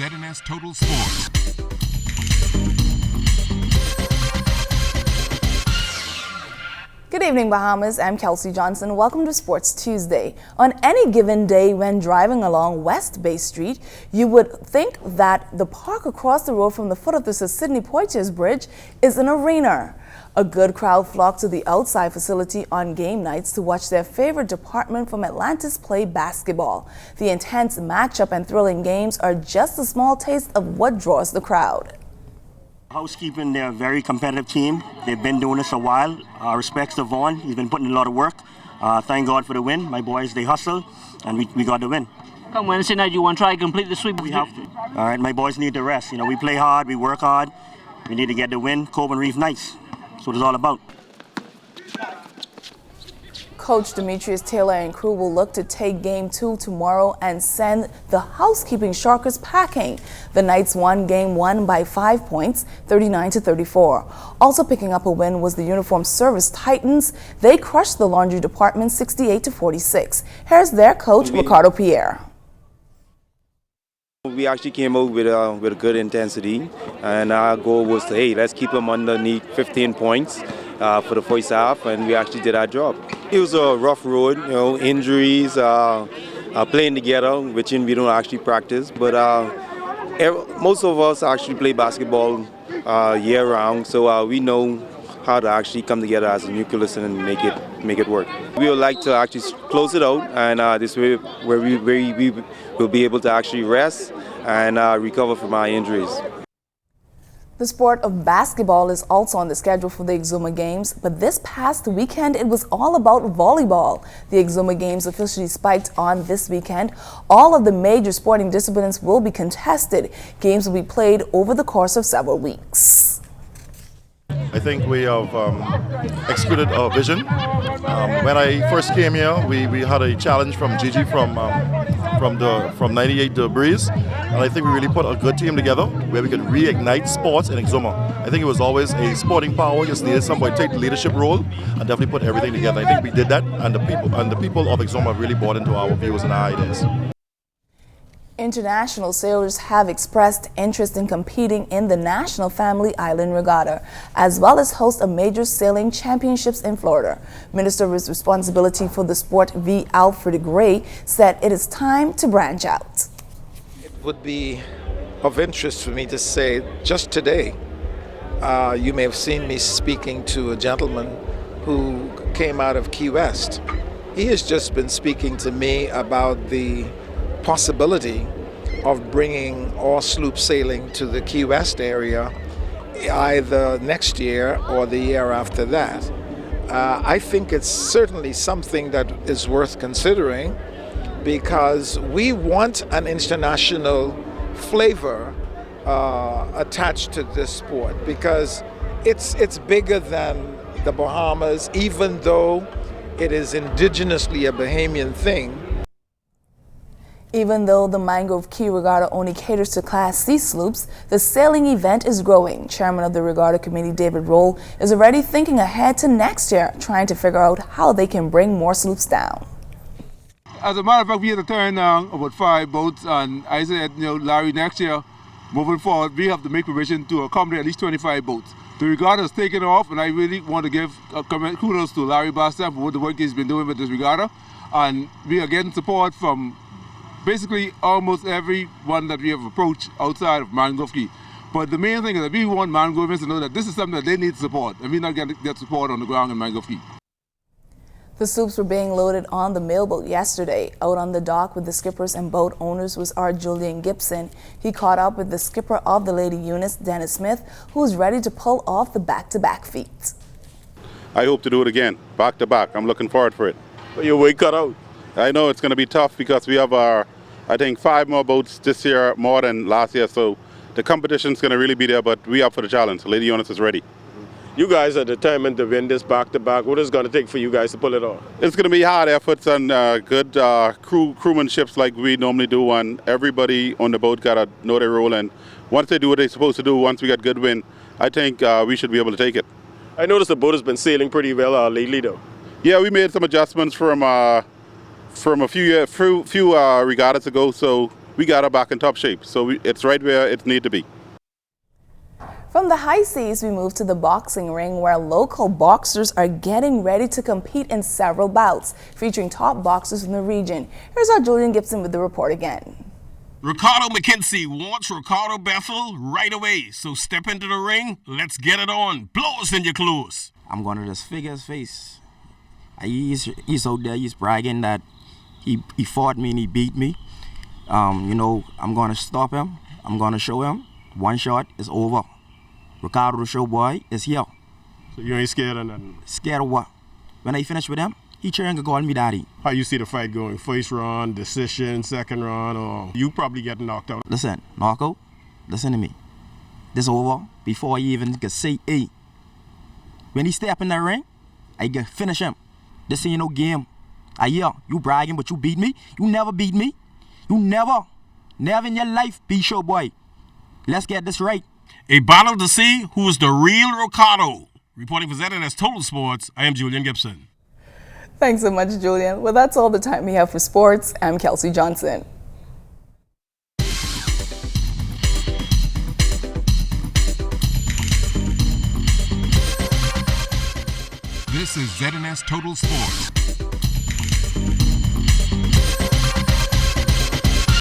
ZNS Total Sports. Good evening, Bahamas. I'm Kelsey Johnson. Welcome to Sports Tuesday. On any given day when driving along West Bay Street, you would think that the park across the road from the foot of the Sir Sidney Poitiers Bridge is an arena. A good crowd flocked to the outside facility on game nights to watch their favorite department from Atlantis play basketball. The intense matchup and thrilling games are just a small taste of what draws the crowd. Housekeeping, they're a very competitive team. They've been doing this a while. Respects to Vaughn. He's been putting in a lot of work. Thank God for the win. My boys, they hustle, and we got the win. Come Wednesday night, you want to try to complete the sweep? We have to. All right, my boys need to rest. You know, we play hard, we work hard. We need to get the win. Cove and Reef nice. That's what it's all about. Coach Demetrius Taylor and crew will look to take Game 2 tomorrow and send the housekeeping Sharkers packing. The Knights won Game 1 by 5 points, 39-34. Also picking up a win was the Uniform Service Titans. They crushed the laundry department 68-46. Here's their coach, Ricardo Pierre. We actually came out with a good intensity, and our goal was to, hey, let's keep them underneath 15 points for the first half, and we actually did our job. It was a rough road, you know, injuries, playing together, which we don't actually practice, but most of us actually play basketball year-round, so we know how to actually come together as a nucleus and make it work. We would like to actually close it out, and this way where we will be able to actually rest and recover from our injuries. The sport of basketball is also on the schedule for the Exuma Games, but this past weekend it was all about volleyball. The Exuma Games officially spiked on this weekend. All of the major sporting disciplines will be contested. Games will be played over the course of several weeks. I think we have executed our vision. When I first came here, we had a challenge from Gigi from 98 The Breeze, and I think we really put a good team together where we could reignite sports in Exuma. I think it was always a sporting power, just needed somebody to take the leadership role and definitely put everything together. I think we did that, and the people of Exuma really bought into our views and our ideas. International sailors have expressed interest in competing in the National Family Island Regatta, as well as host a major sailing championships in Florida. Minister with responsibility for the sport, V. Alfred Gray, said it is time to branch out. It would be of interest for me to say, just today, you may have seen me speaking to a gentleman who came out of Key West. He has just been speaking to me about the possibility of bringing all sloop sailing to the Key West area either next year or the year after that. I think it's certainly something that is worth considering because we want an international flavor attached to this sport because it's bigger than the Bahamas, even though it is indigenously a Bahamian thing. Even though the Mangrove Key Regatta only caters to Class C sloops, the sailing event is growing. Chairman of the Regatta Committee, David Roll, is already thinking ahead to next year, trying to figure out how they can bring more sloops down. As a matter of fact, we had to turn down about 5 boats, and I said, Larry, next year, moving forward, we have to make provision to accommodate at least 25 boats. The regatta is taking off, and I really want to give kudos to Larry Basta for what the work he's been doing with this regatta, and we are getting support from basically almost everyone that we have approached outside of Mangrove Key. But the main thing is that we want Mangrovians to know that this is something that they need support, and we're not going to get support on the ground in Mangrove Key. The sloops were being loaded on the mailboat yesterday. Out on the dock with the skippers and boat owners was our Julian Gibson. He caught up with the skipper of the Lady Eunice, Dennis Smith, who is ready to pull off the back-to-back feat. I hope to do it again, back-to-back. I'm looking forward for it. Well, your weight cut out. I know it's going to be tough because we have I think 5 more boats this year, more than last year, so the competition's going to really be there, but we up for the challenge. Lady Eunice is ready. You guys are determined to win this back-to-back. What is it going to take for you guys to pull it off? It's going to be hard efforts and good crewmanships like we normally do, and everybody on the boat got to know their role, and once they do what they're supposed to do, once we get good wind, I think we should be able to take it. I noticed the boat has been sailing pretty well lately, though. Yeah, we made some adjustments from a few regattas ago, so we got her back in top shape. So it's right where it need to be. From the high seas, we move to the boxing ring where local boxers are getting ready to compete in several bouts, featuring top boxers from the region. Here's our Julian Gibson with the report again. Ricardo McKenzie wants Ricardo Bethel right away. So step into the ring, let's get it on. Blow us in your clothes. I'm going to just figure his face. He's out there, he's bragging that he fought me and he beat me. I'm going to stop him. I'm going to show him. One shot is over. Ricardo the show boy is here. So you ain't scared of nothing? Scared of what? When I finish with him, he cheering and calling me daddy. How you see the fight going? First round, decision, second round, or you probably get knocked out? Listen, knockout, listen to me. This over before he even can say hey. When he step in that ring, I can finish him. This ain't no game. I hear you bragging, but you beat me. You never beat me. You never in your life beat show boy. Let's get this right. A battle to see who is the real Ricardo. Reporting for ZNS Total Sports, I am Julian Gibson. Thanks so much, Julian. Well, that's all the time we have for sports. I'm Kelsey Johnson. This is ZNS Total Sports.